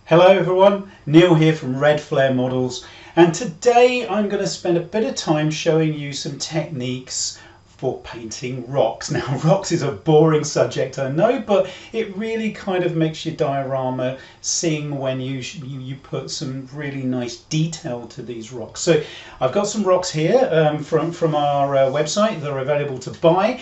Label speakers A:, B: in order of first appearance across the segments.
A: Hello everyone, Neil here from Redflare Models, and today I'm going to spend a bit of time showing you some techniques for painting rocks. Now rocks is a boring subject, I know, but it really kind of makes your diorama sing when you put some really nice detail to these rocks. So I've got some rocks here from our website that are available to buy.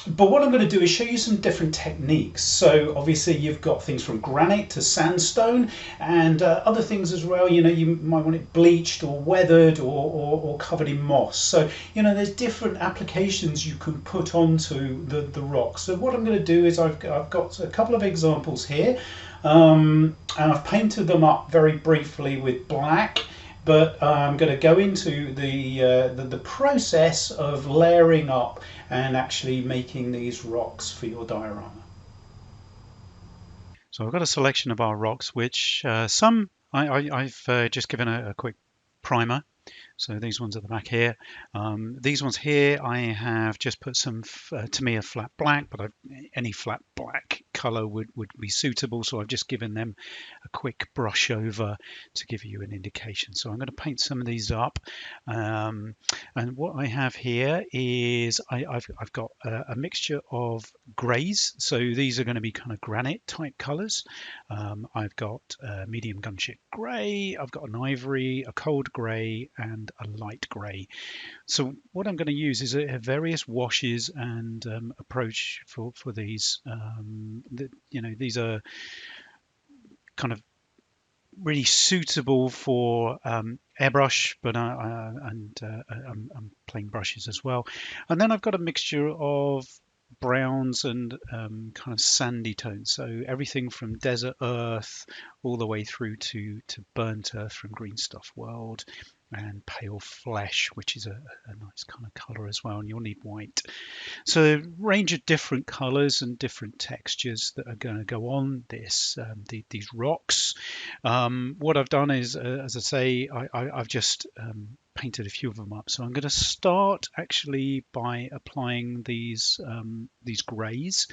A: But what I'm going to do is show you some different techniques. So obviously you've got things from granite to sandstone and other things as well. You know, you might want it bleached or weathered or covered in moss. So, you know, there's different applications you can put onto the rock. So what I'm going to do is I've got a couple of examples here. And I've painted them up very briefly with black. But I'm going to go into the process of layering up and actually making these rocks for your diorama. So I've got a selection of our rocks, which some I've just given a quick primer. So these ones at the back here. These ones here I have just put some, to me, a flat black, but any flat black color would be suitable. So I've just given them a quick brush over to give you an indication. So I'm going to paint some of these up. And what I have here is I've got a mixture of greys. So these are going to be kind of granite type colors. I've got a medium gunship gray, I've got an ivory, a cold gray, and a light grey. So what I'm going to use is various washes and approach for these. You know, these are kind of really suitable for airbrush, but I'm plain brushes as well. And then I've got a mixture of browns and kind of sandy tones, so everything from desert earth all the way through to burnt earth from Green Stuff World, and pale flesh, which is a nice kind of color as well, and you'll need white. So a range of different colors and different textures that are going to go on these rocks. What I've done is, as I say, I've just painted a few of them up. So I'm going to start actually by applying these greys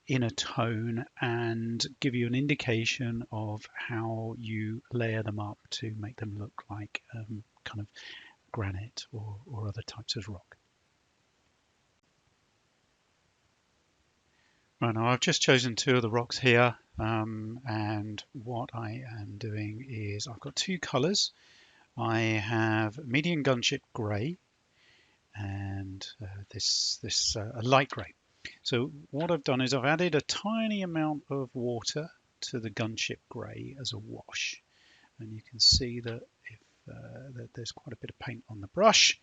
A: in a tone and give you an indication of how you layer them up to make them look like kind of granite or other types of rock. Right, now I've just chosen two of the rocks here, and what I am doing is I've got two colors. I have medium gunship gray and this light gray. So what I've done is I've added a tiny amount of water to the gunship grey as a wash, and you can see that that there's quite a bit of paint on the brush.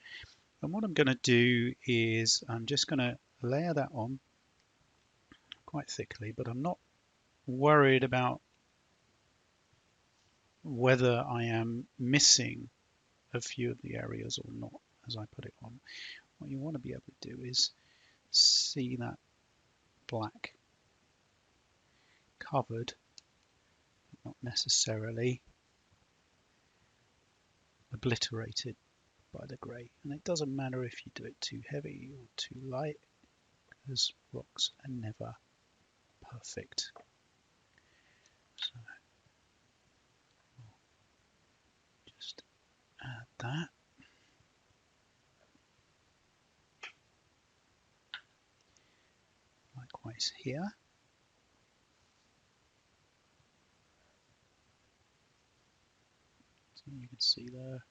A: And what I'm going to do is I'm just going to layer that on quite thickly, but I'm not worried about whether I am missing a few of the areas or not as I put it on. What you want to be able to do is see that black covered, not necessarily obliterated by the grey. And it doesn't matter if you do it too heavy or too light, because rocks are never perfect. So just add that. Likewise here. So you can see there.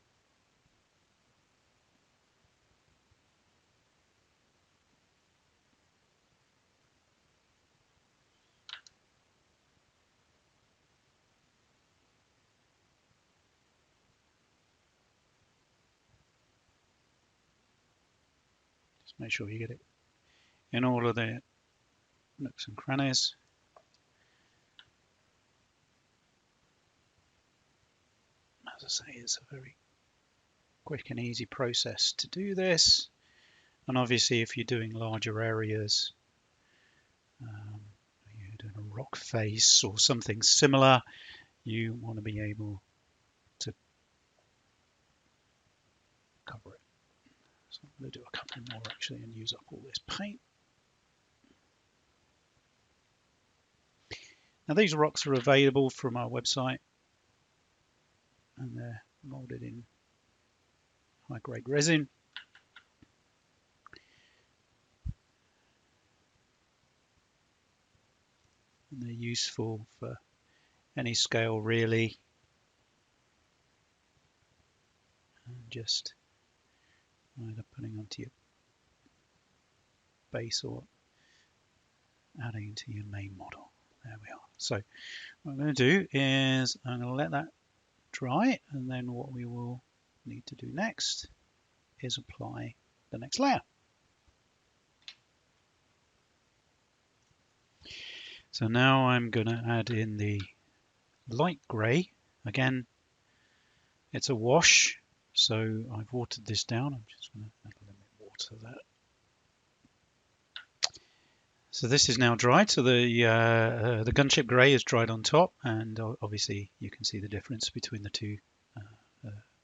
A: Just make sure you get it in all of the nooks and crannies. As I say, it's a very quick and easy process to do this. And obviously if you're doing larger areas, you're doing a rock face or something similar, you want to be able to cover it. So I'm going to do a couple more actually and use up all this paint. Now these rocks are available from our website, and they're molded in high-grade resin. And they're useful for any scale really. And just either putting onto your base or adding to your main model. There we are. So what I'm going to do is I'm going to let that dry, and then what we will need to do next is apply the next layer. So now I'm going to add in the light grey. Again, it's a wash, so I've watered this down. I'm just going to add a little bit water there. So this is now dried. So the gunship grey is dried on top, and obviously you can see the difference between the two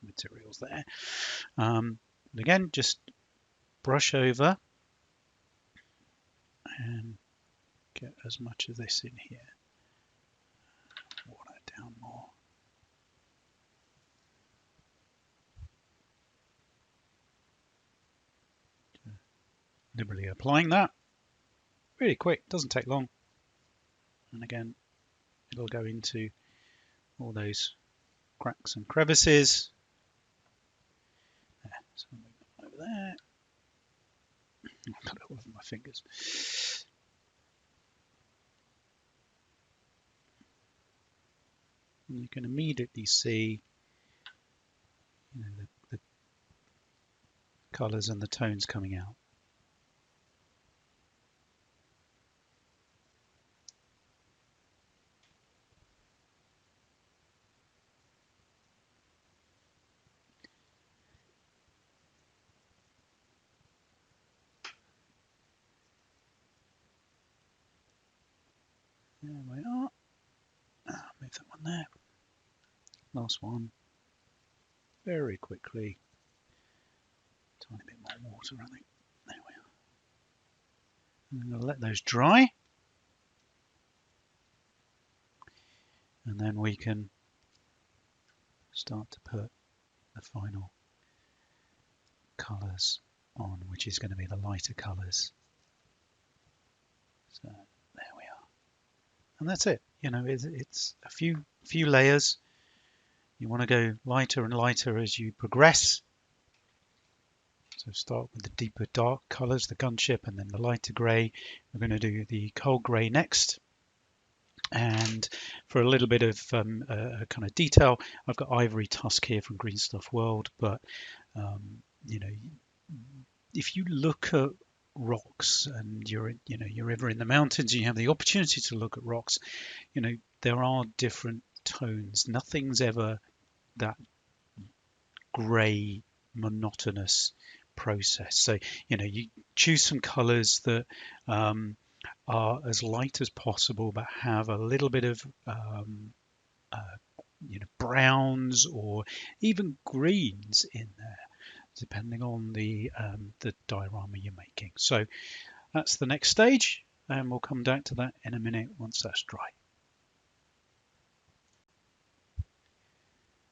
A: materials there. But again, just brush over and get as much of this in here. Water down more. Liberally applying that. Really quick, doesn't take long. And again, it'll go into all those cracks and crevices. There, so I'll move that over there. I've got it all over my fingers. And you can immediately see, you know, the colours and the tones coming out. There we are. Move that one there. Last one. Very quickly. Tiny bit more water, I think. There we are. I'm going to let those dry. And then we can start to put the final colours on, which is going to be the lighter colours. So there we are. And that's it. You know, it's a few layers. You want to go lighter and lighter as you progress. So start with the deeper dark colours, the gunship, and then the lighter grey. We're going to do the cold grey next. And for a little bit of kind of detail, I've got ivory tusk here from Green Stuff World. But you know, if you look at rocks and you're ever in the mountains, and you have the opportunity to look at rocks, you know, there are different tones. Nothing's ever that grey, monotonous process. So, you know, you choose some colors that are as light as possible, but have a little bit of you know, browns or even greens in there, depending on the diorama you're making. So that's the next stage, and we'll come back to that in a minute once that's dry.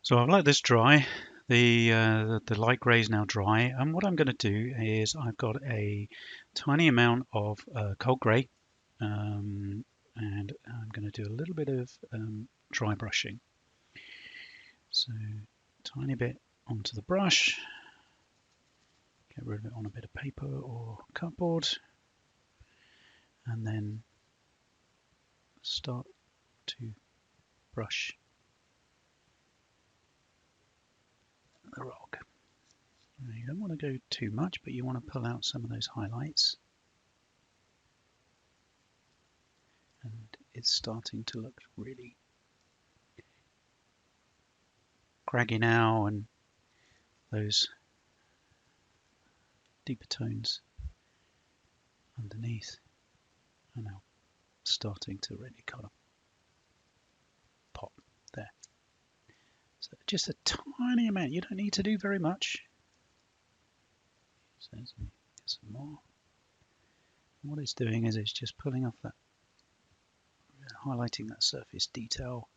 A: So I've let this dry. The light grey is now dry, and what I'm going to do is I've got a tiny amount of cold grey, and I'm going to do a little bit of dry brushing. So tiny bit onto the brush, get rid of it on a bit of paper or cardboard, and then start to brush the rock. Now, you don't want to go too much, but you want to pull out some of those highlights. And it's starting to look really craggy now, and those deeper tones underneath are now starting to really kind of pop there. So just a tiny amount, you don't need to do very much. So get some more. And what it's doing is it's just pulling off that highlighting that surface detail.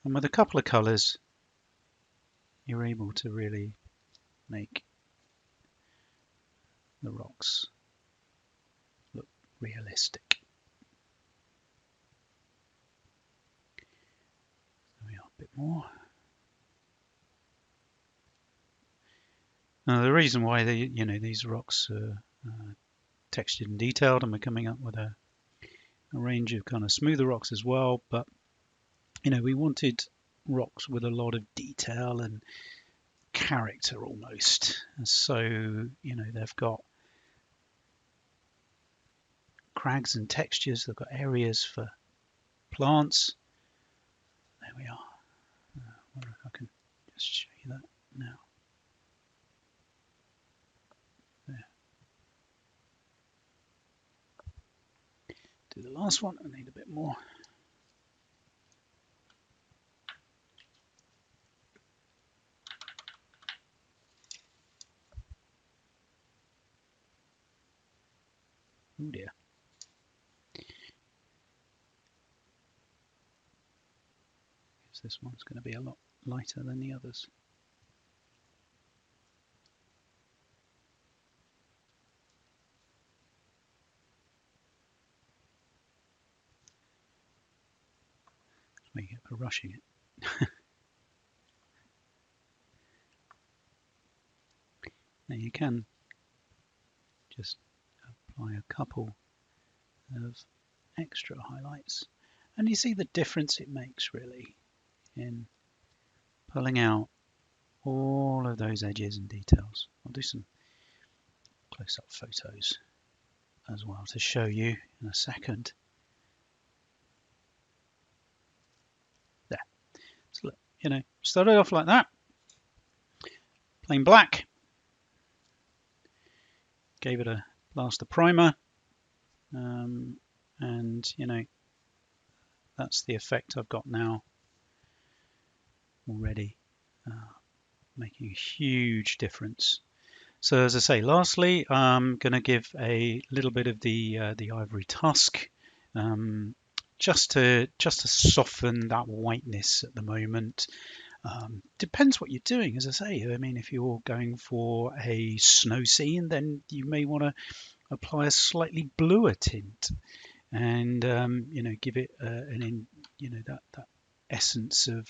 A: And with a couple of colours, you're able to really make the rocks look realistic. There we are, a bit more. Now the reason why these rocks are textured and detailed, and we're coming up with a range of kind of smoother rocks as well, but we wanted rocks with a lot of detail and character almost. And so they've got crags and textures, they've got areas for plants. There we are. I wonder if I can just show you that now. There. Do the last one. I need a bit more. Oh dear. This one's going to be a lot lighter than the others. That's what you get for rushing it. Now you can just apply a couple of extra highlights, and you see the difference it makes really in pulling out all of those edges and details. I'll do some close-up photos as well to show you in a second. There. So look, started off like that, plain black. Gave it a blast of primer, and that's the effect I've got now already, making a huge difference. So as I say, lastly, I'm going to give a little bit of the ivory tusk, just to soften that whiteness at the moment. Depends what you're doing, as I say. I mean, if you're going for a snow scene, then you may want to apply a slightly bluer tint, and give it that essence of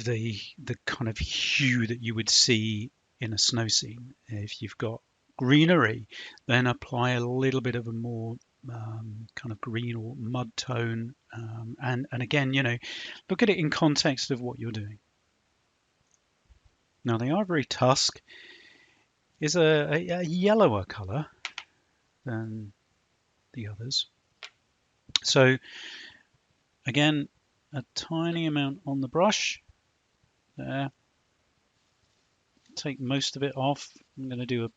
A: the kind of hue that you would see in a snow scene. If you've got greenery, then apply a little bit of a more kind of green or mud tone, and again, look at it in context of what you're doing. Now the ivory tusk is a yellower color than the others, so again, a tiny amount on the brush there. Take most of it off. I'm going to do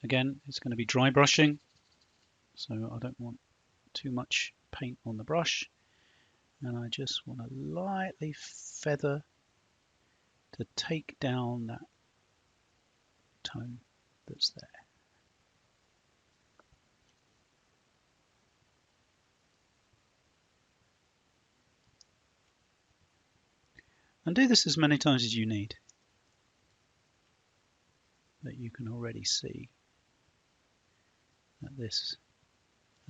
A: again, it's going to be dry brushing, so I don't want too much paint on the brush, and I just want to lightly feather to take down that tone that's there. And do this as many times as you need, that you can already see that this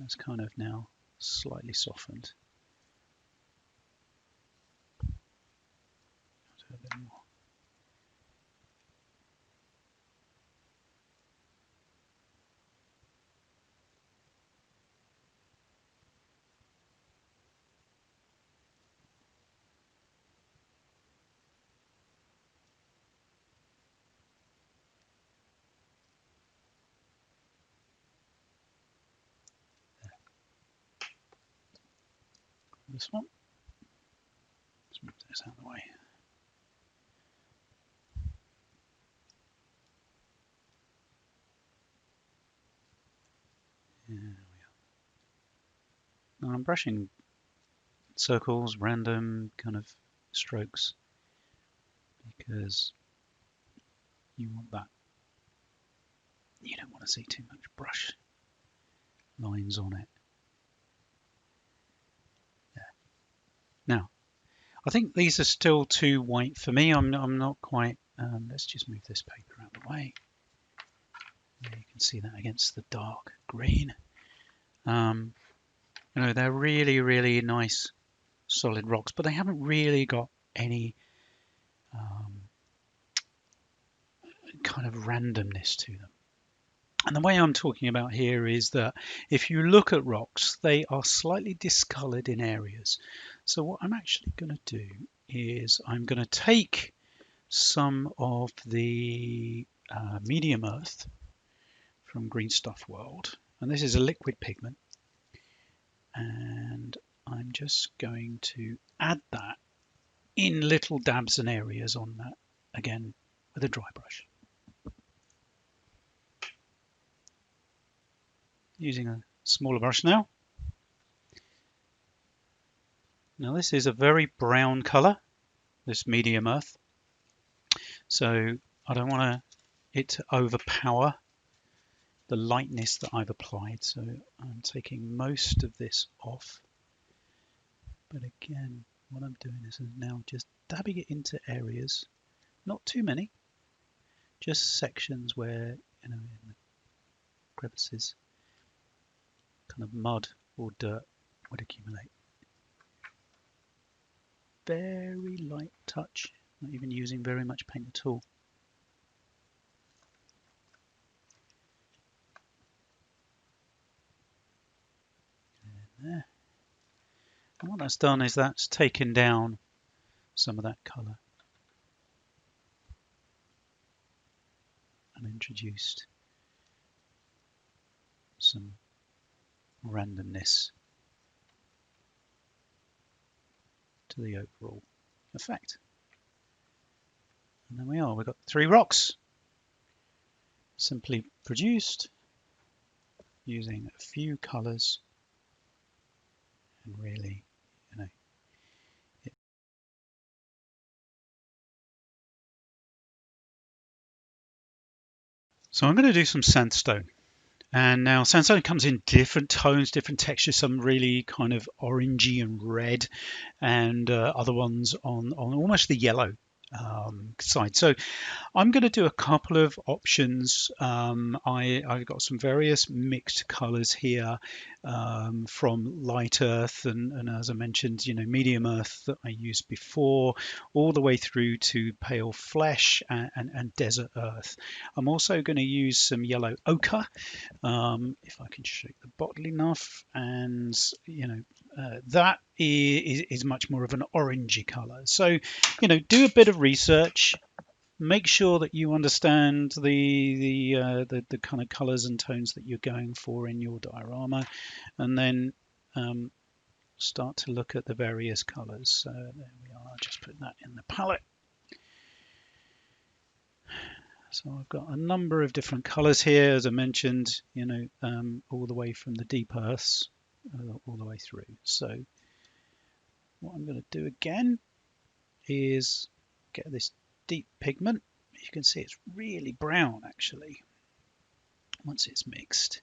A: has kind of now slightly softened. I'll do a bit more. This one. Let's move this out of the way. There we are. Now I'm brushing circles, random kind of strokes, because you want that you don't want to see too much brush lines on it. Now, I think these are still too white for me. I'm not quite. Let's just move this paper out of the way. There you can see that against the dark green. You know, they're really, really nice, solid rocks, but they haven't really got any kind of randomness to them. And the way I'm talking about here is that if you look at rocks, they are slightly discolored in areas. So what I'm actually going to do is I'm going to take some of the medium earth from Green Stuff World, and this is a liquid pigment, and I'm just going to add that in little dabs and areas on that, again with a dry brush. Using a smaller brush now. Now this is a very brown color, this medium earth. So I don't want it to overpower the lightness that I've applied. So I'm taking most of this off. But again, what I'm doing is now just dabbing it into areas, not too many, just sections where, you know, in the crevices, kind of mud or dirt would accumulate. Very light touch, not even using very much paint at all. And there. And what that's done is that's taken down some of that colour and introduced some randomness to the overall effect. And there we are, we've got 3 rocks simply produced using a few colours and really, you know, so I'm going to do some sandstone. And now sandstone comes in different tones, different textures, some really kind of orangey and red, and other ones on almost the yellow side. So I'm going to do a couple of options. I've got some various mixed colors here, from light earth and as I mentioned, you know, medium earth that I used before, all the way through to pale flesh and desert earth. I'm also going to use some yellow ochre, if I can shake the bottle enough, and you know, that is much more of an orangey color. So, you know, do a bit of research. Make sure that you understand the kind of colors and tones that you're going for in your diorama, and then start to look at the various colors. So there we are. I'll just put that in the palette. So I've got a number of different colors here, as I mentioned, you know, all the way from the deep earths all the way through. So what I'm going to do again is get this deep pigment. You can see it's really brown actually once it's mixed,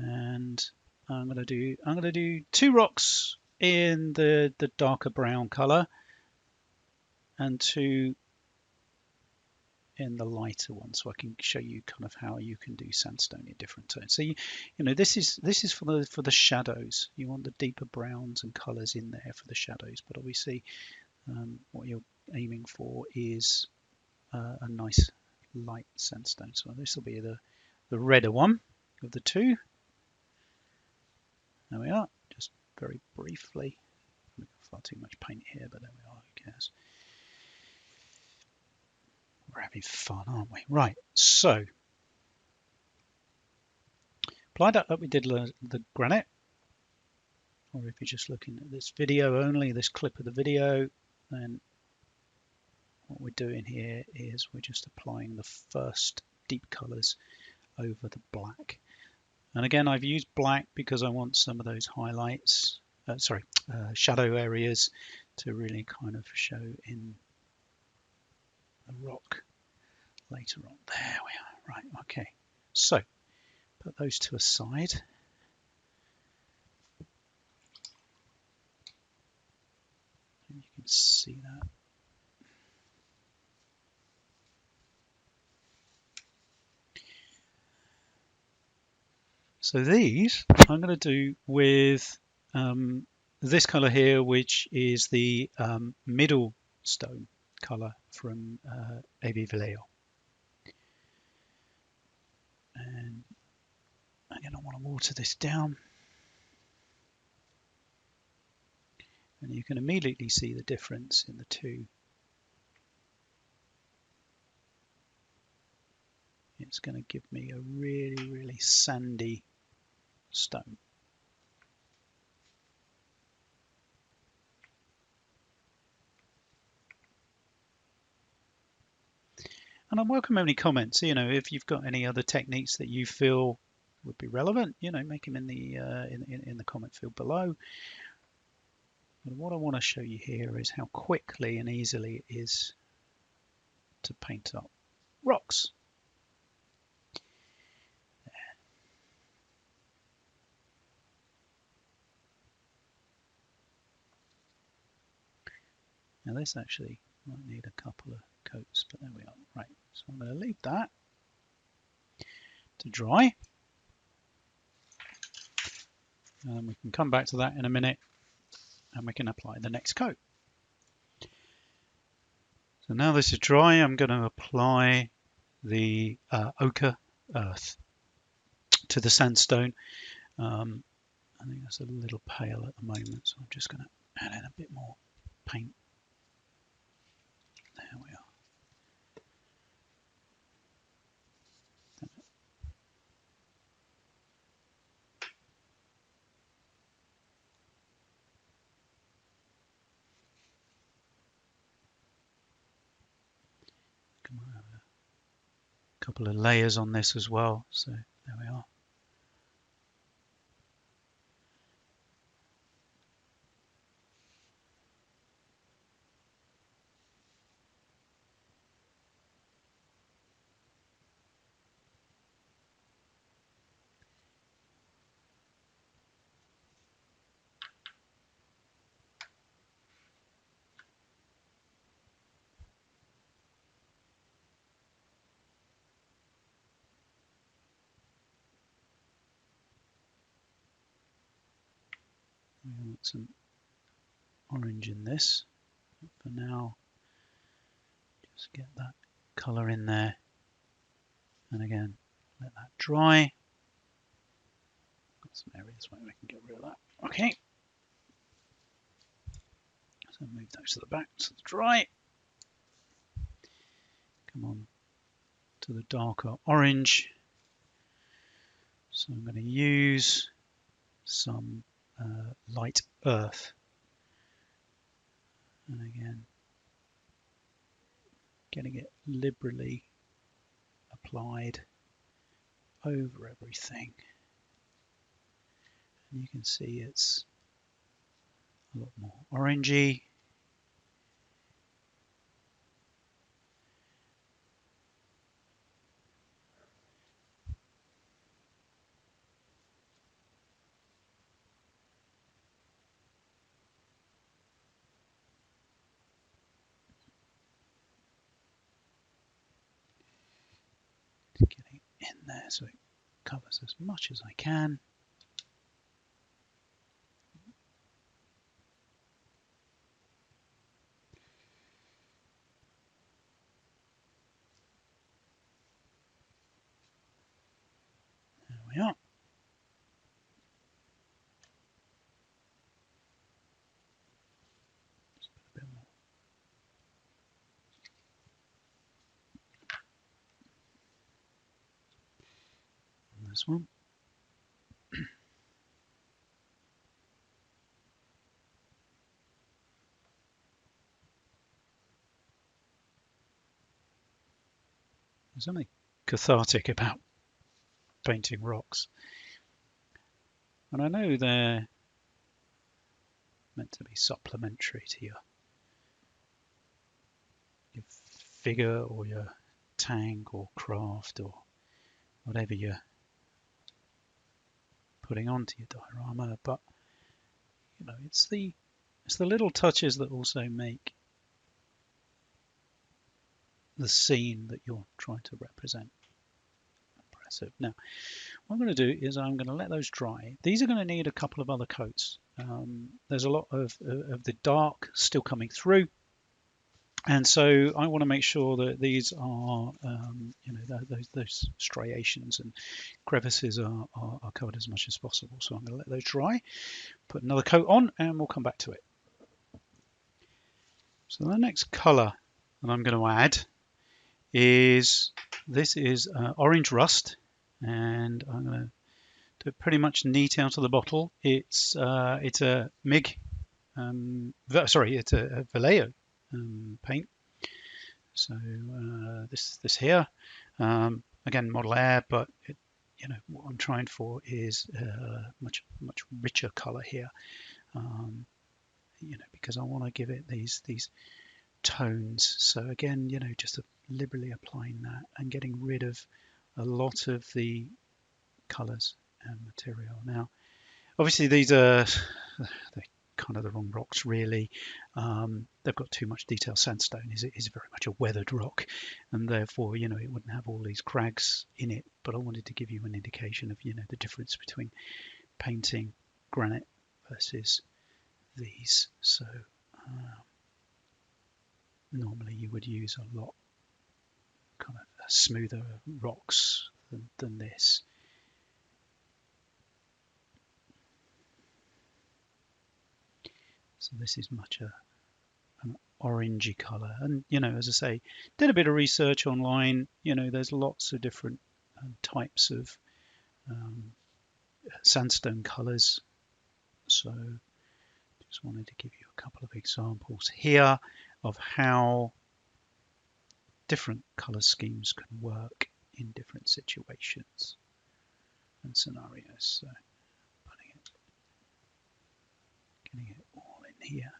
A: and I'm going to do 2 rocks in the darker brown color and 2 in the lighter one, so I can show you kind of how you can do sandstone in different tones. So you know, this is for the shadows. You want the deeper browns and colors in there for the shadows, but obviously what you're aiming for is a nice light sandstone. So this will be the redder one of the 2. There we are, just very briefly. Far too much paint here, but there we are, who cares? We're having fun, aren't we? Right, so apply that like we did the granite, or if you're just looking at this video only, this clip of the video, then what we're doing here is we're just applying the first deep colors over the black. And again, I've used black because I want some of those highlights, shadow areas to really kind of show in the rock later on. There we are. Right, okay. So put those to a side. And you can see that. So these I'm going to do with this color here, which is the middle stone color from AB Vallejo. And again, I want to water this down. And you can immediately see the difference in the two. It's going to give me a really, really sandy stone. And I welcome any comments. You know, if you've got any other techniques that you feel would be relevant, you know, make them in the comment field below. But what I want to show you here is how quickly and easily it is to paint up rocks. Now this actually might need a couple of coats, but there we are. Right, so I'm going to leave that to dry. And we can come back to that in a minute and we can apply the next coat. So now this is dry, I'm going to apply the ochre earth to the sandstone. I think that's a little pale at the moment, so I'm just going to add in a bit more paint. There we are. Come on, have a couple of layers on this as well, so there we are. We want some orange in this. For now, just get that colour in there. And again, let that dry. Got some areas where we can get rid of that. Okay. So move those to the back to the dry. Come on to the darker orange. So I'm going to use some light earth. And again, getting it liberally applied over everything. And you can see it's a lot more orangey. Getting in there so it covers as much as I can. There we are. Just put a bit more. On this one. There's something cathartic about painting rocks. And I know they're meant to be supplementary to your figure or your tank or craft or whatever you're putting onto your diorama, but it's the little touches that also make the scene that you're trying to represent impressive. Now, what I'm going to do is I'm going to let those dry. These are going to need a couple of other coats. There's a lot of the dark still coming through, and so I want to make sure that these are, those striations and crevices are covered as much as possible. So I'm going to let those dry, put another coat on, and we'll come back to it. So the next color that I'm going to add is orange rust, and I'm going to do it pretty much neat out of the bottle. It's a MIG, it's a Vallejo paint. So this here, again Model Air, but what I'm trying for is much richer color here. Because I want to give it these tones. So again, just liberally applying that and getting rid of a lot of the colors and material. Now, obviously these are they're kind of the wrong rocks, really. They've got too much detail. Sandstone is very much a weathered rock, and therefore, it wouldn't have all these crags in it. But I wanted to give you an indication of, the difference between painting granite versus these. So normally you would use a lot kind of smoother rocks than this. So this is much an orangey color, and as I say, did a bit of research online. There's lots of different types of sandstone colors, so just wanted to give you a couple of examples here of how different color schemes can work in different situations and scenarios. So getting it all in here.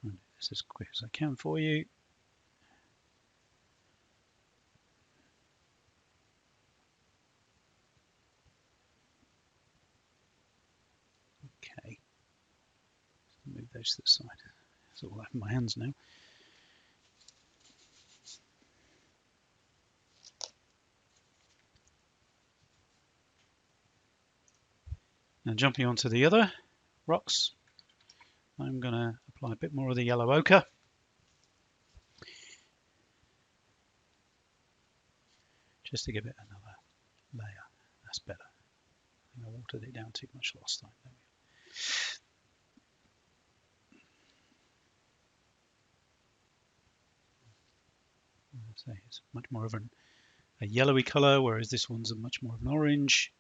A: I'll do this as quick as I can for you. Okay, move those to the side. It's all out in my hands now. Now jumping onto the other rocks, I'm going to apply a bit more of the yellow ochre. Just to give it another layer. That's better. I think I watered it down too much last time. There we go. So it's much more of a yellowy color, whereas this one's a much more of an orange.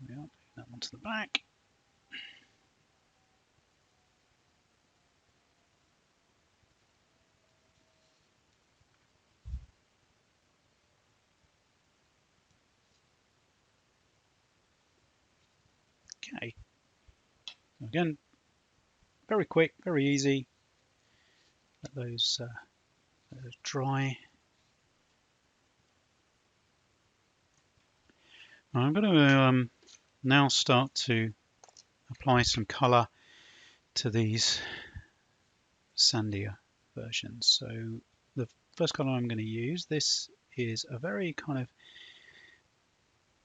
A: There we are, that one to the back. Okay. Again, very quick, very easy. Let those dry. Now I'm going to now start to apply some color to these sandier versions. So the first color I'm going to use, this is a very kind of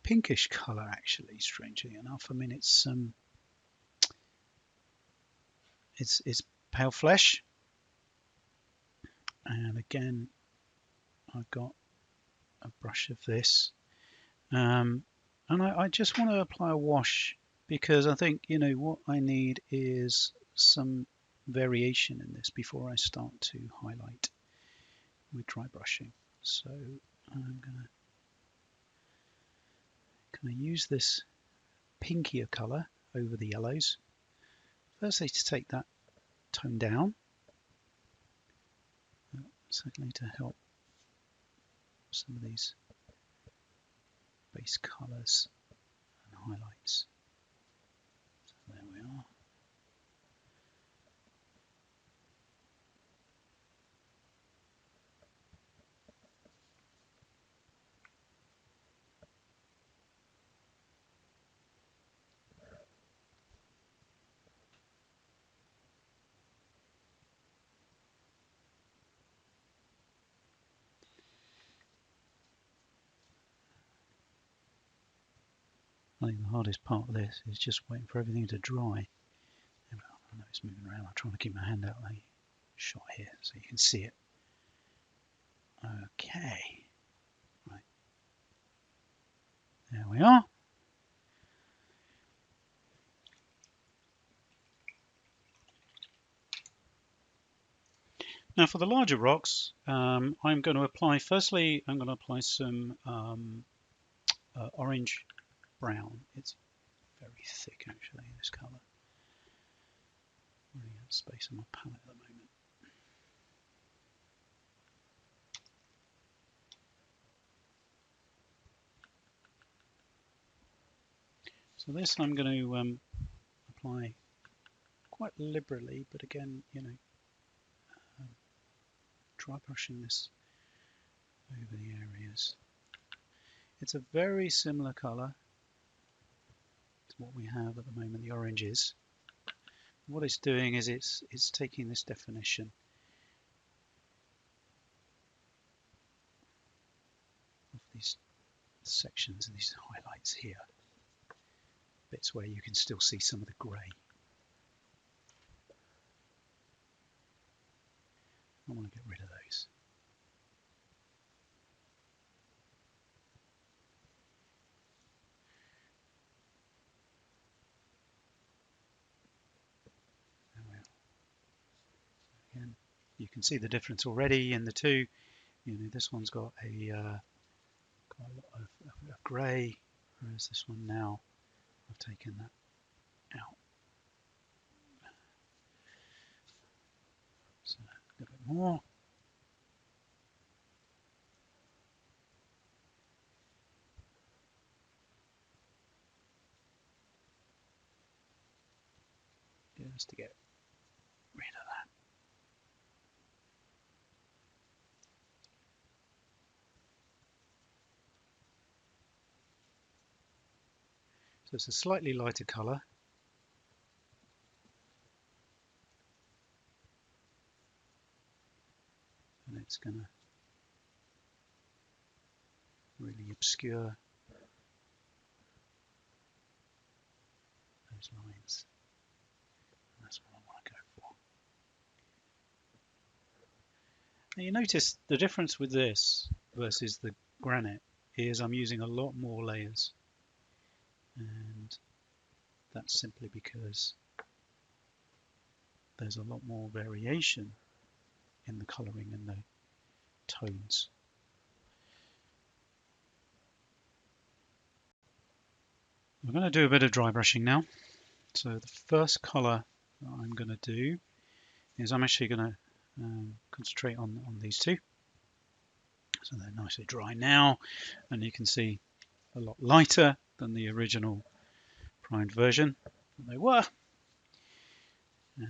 A: pinkish color, actually, strangely enough. I mean, it's pale flesh, and again I've got a brush of this, and I just want to apply a wash, because I think what I need is some variation in this before I start to highlight. with dry brushing. So I'm going to use this pinkier colour over the yellows. Firstly, to take that tone down, secondly to help some of these base colours and highlights. So there we are. I think the hardest part of this is just waiting for everything to dry. I know it's moving around. I'm trying to keep my hand out of the shot here so you can see it. Okay, right, there we are. Now for the larger rocks, I'm going to apply, firstly, I'm going to apply some orange brown. It's very thick actually, this colour. Running out of space on my palette at the moment. So this I'm going to apply quite liberally, but again, you know, dry brushing this over the areas. It's a very similar colour to what we have at the moment, the oranges. What it's doing is it's taking this definition of these sections and these highlights here, bits where you can still see some of the grey. I want to get rid of those. There we are. Again, you can see the difference already in the two. You know, this one's got a quite a lot of grey, whereas this one now I've taken that out. So a little bit more. Just to get rid of that. So it's a slightly lighter colour. And it's going to really obscure those lines. And that's what I want to go for. Now you notice the difference with this versus the granite is I'm using a lot more layers. And that's simply because there's a lot more variation in the colouring and the tones. I'm going to do a bit of dry brushing now. So the first colour that I'm going to do is I'm actually going to concentrate on these two. So they're nicely dry now, and you can see a lot lighter than the original primed version that they were. That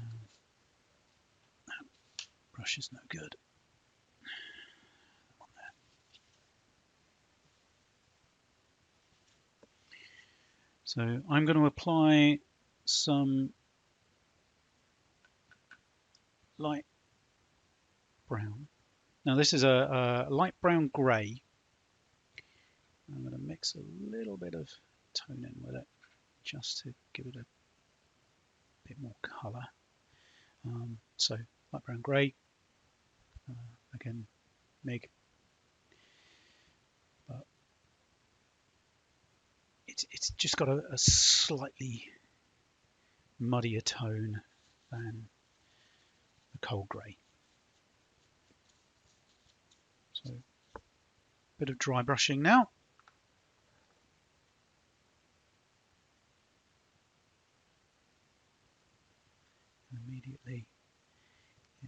A: brush is no good. So I'm going to apply some light brown. Now this is a light brown grey. I'm going to mix a little bit of tone in with it just to give it a bit more colour. So light brown grey, again MIG, but it's just got a slightly muddier tone than the coal grey. Bit of dry brushing now. And immediately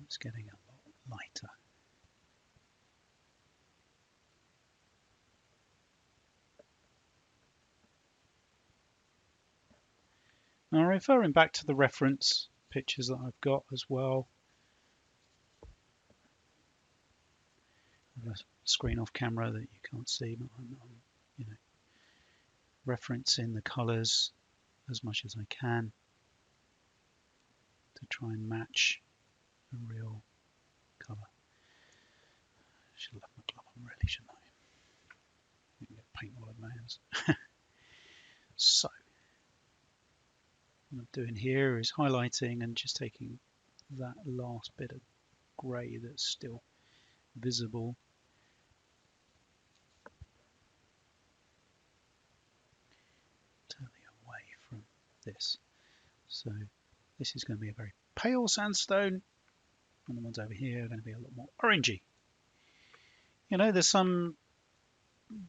A: it's getting a lot lighter. Now referring back to the reference pictures that I've got as well. A screen off camera that you can't see, but I'm you know, referencing the colours as much as I can to try and match a real colour. Should have left my glove on, really, shouldn't I? You can get paint all over my hands. So what I'm doing here is highlighting and just taking that last bit of grey that's still visible, turning away from this. So this is going to be a very pale sandstone, and the ones over here are going to be a lot more orangey. You know, there's some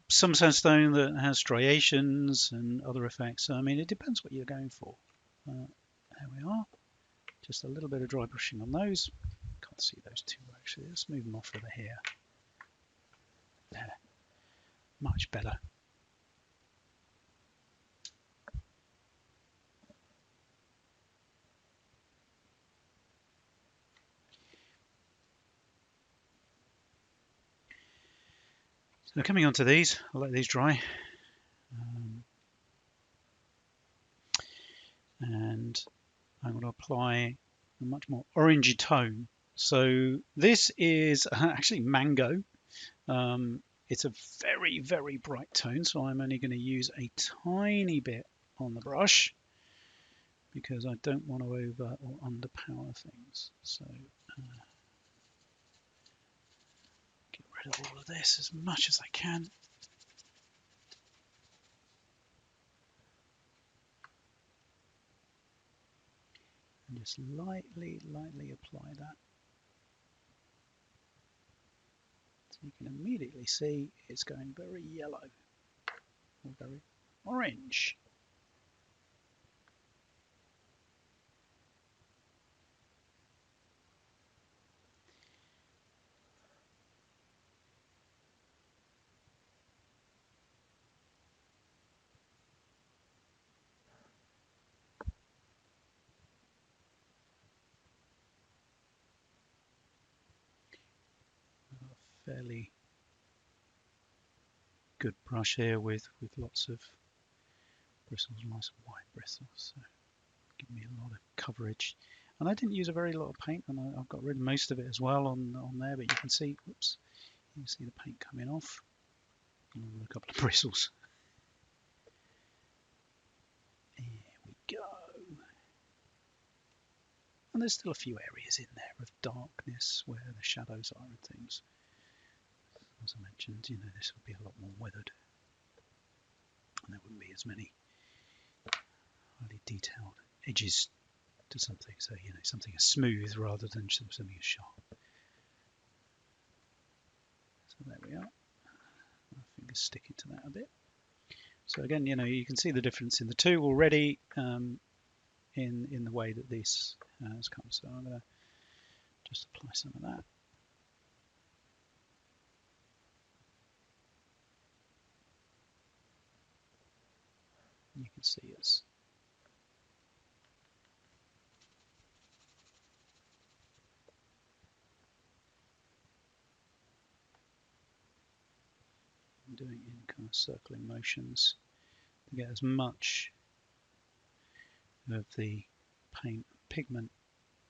A: sandstone that has striations and other effects. So, I mean, it depends what you're going for. There we are. Just a little bit of dry brushing on those. Can't see those two actually. Let's move them off over here. There. Much better. So coming on to these, I'll let these dry. And I'm going to apply a much more orangey tone. So this is actually mango. It's a very, very bright tone, so I'm only going to use a tiny bit on the brush because I don't want to over or underpower things. So get rid of all of this as much as I can. And just lightly apply that. So you can immediately see it's going very yellow or very orange. Fairly good brush here with lots of bristles, nice wide bristles, so give me a lot of coverage. And I didn't use a very lot of paint, and I've got rid of most of it as well on there, but you can see, whoops, you can see the paint coming off and a couple of bristles. There we go. And there's still a few areas in there of darkness where the shadows are and things. As I mentioned, you know, this would be a lot more weathered, and there wouldn't be as many highly detailed edges to something. So, you know, something is smooth rather than something is sharp. So there we are. My finger's sticking to that a bit. So again, you know, you can see the difference in the two already in the way that this has come. So I'm going to just apply some of that. You can see it's doing in kind of circling motions to get as much of the paint pigment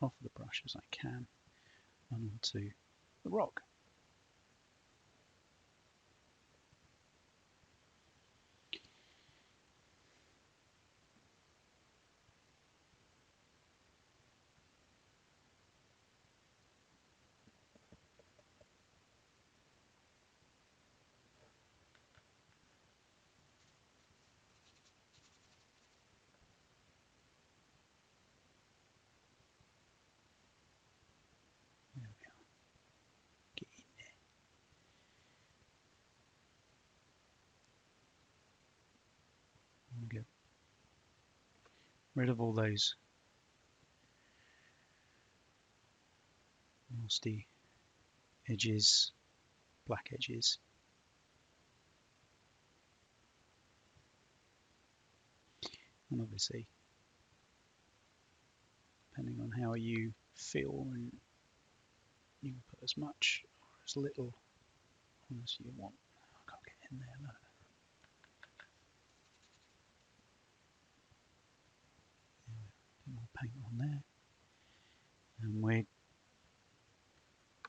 A: off the brush as I can and onto the rock. rid of all those nasty edges, black edges. And obviously, depending on how you feel, and you can put as much or as little as you want. I can't get in there, look. More paint on there, and we're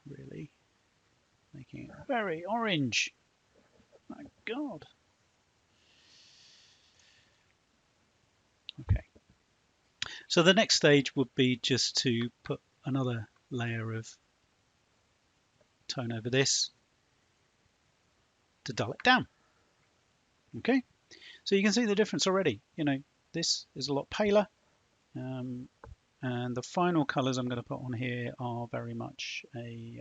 A: really making it very orange. My God. Okay. So the next stage would be just to put another layer of tone over this to dull it down. Okay. So you can see the difference already. You know, this is a lot paler. And the final colors I'm going to put on here are very much a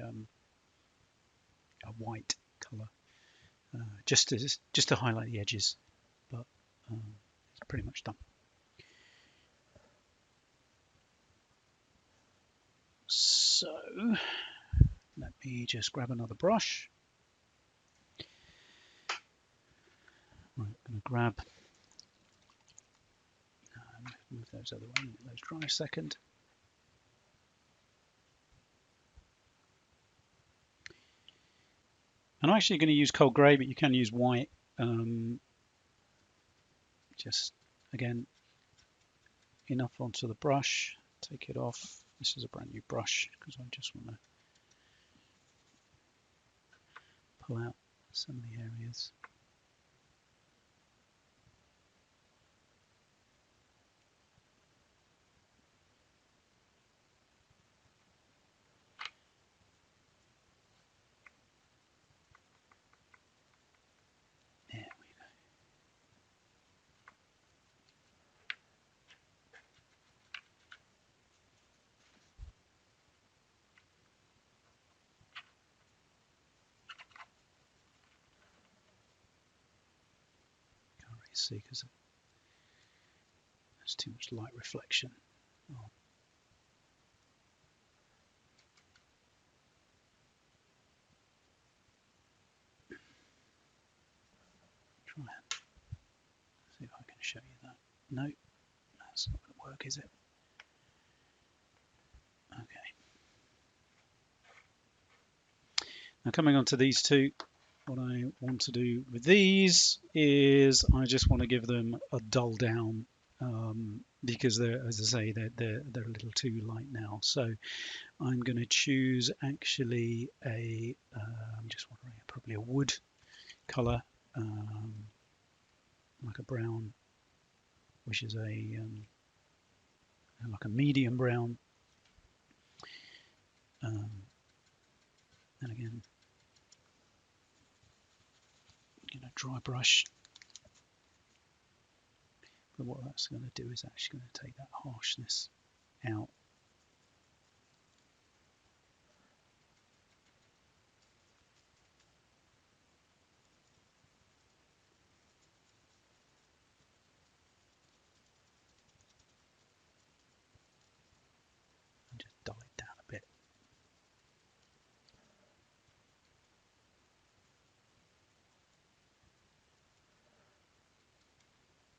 A: white color, just to highlight the edges, but it's pretty much done. So let me just grab another brush. Right, I'm going to grab, move those other way, let those dry a second. And I'm actually going to use cold grey, but you can use white. Just, again, enough onto the brush, take it off. This is a brand new brush because I just want to pull out some of the areas. There we go. Can't really see because there's too much light reflection. Oh. Try and see if I can show you that. No, that's not going to work, is it? Okay. Now coming on to these two, what I want to do with these is I just want to give them a dull down because they're, as I say, they're a little too light now. So I'm going to choose actually a I'm just wondering, probably a wood color, like a brown, which is a like a medium brown. And again, dry brush. But what that's going to do is actually going to take that harshness out. And just dull it down a bit.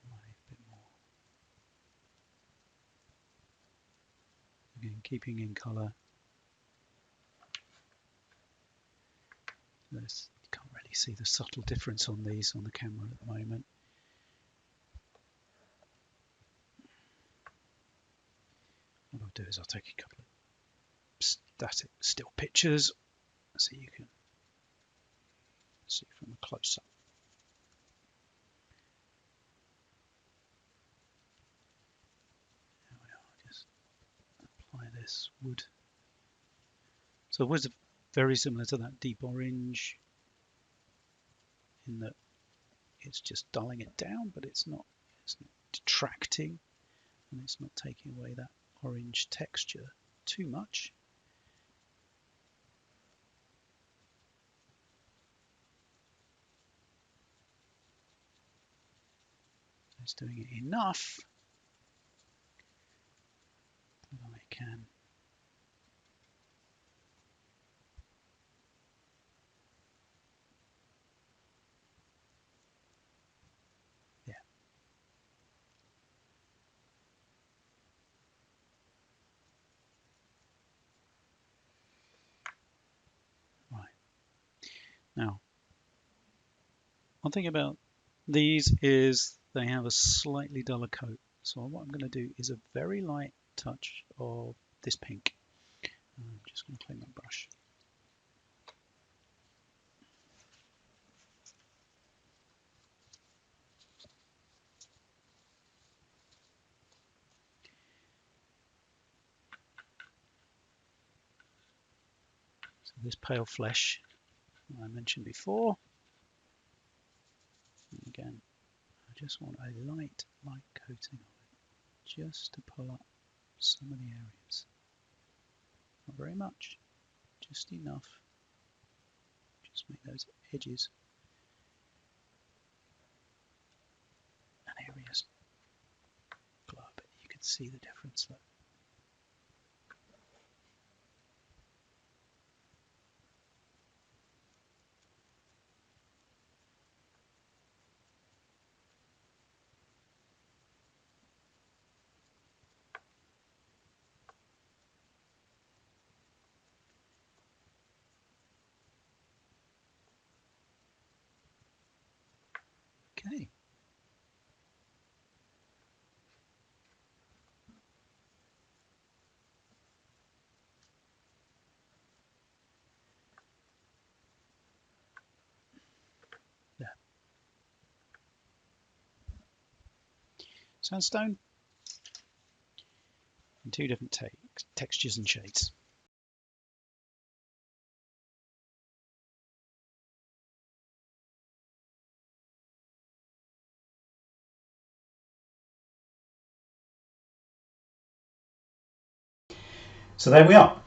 A: A bit more. Again, keeping in colour. You can't really see the subtle difference on these on the camera at the moment. What I'll do is I'll take a couple of static still pictures so you can see from a close-up. There we are, just apply this wood. So wood's very similar to that deep orange in that it's just dulling it down, but it's not detracting, and it's not taking away that orange texture too much. It's doing it enough can. Yeah. Right. Now, one thing about these is they have a slightly duller coat. So what I'm going to do is a very light touch of this pink. I'm just going to clean my brush. So this pale flesh I mentioned before. And again, I just want a light coating of it, just to pull up some of the areas. Not very much, just enough. Just make those edges and areas glow a bit. You can see the difference though. Okay. There. Sandstone in two different textures and shades. So there we are.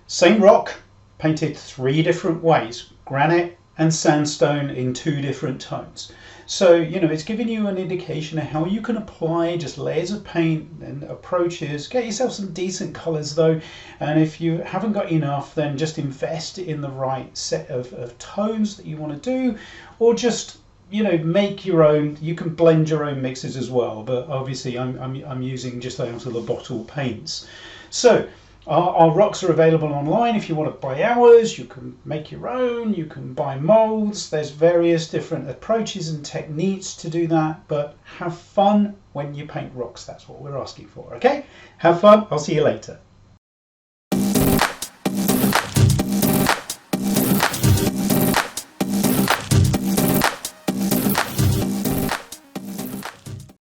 A: Same rock, painted three different ways. Granite and sandstone in two different tones. So, it's giving you an indication of how you can apply just layers of paint and approaches. Get yourself some decent colors though. And if you haven't got enough, then just invest in the right set of tones that you want to do, or just make your own. You can blend your own mixes as well, but obviously I'm using just out of the bottle paints. So our rocks are available online. If you want to buy ours, you can make your own, you can buy molds. There's various different approaches and techniques to do that, but have fun when you paint rocks. That's what we're asking for, okay? Have fun. I'll see you later.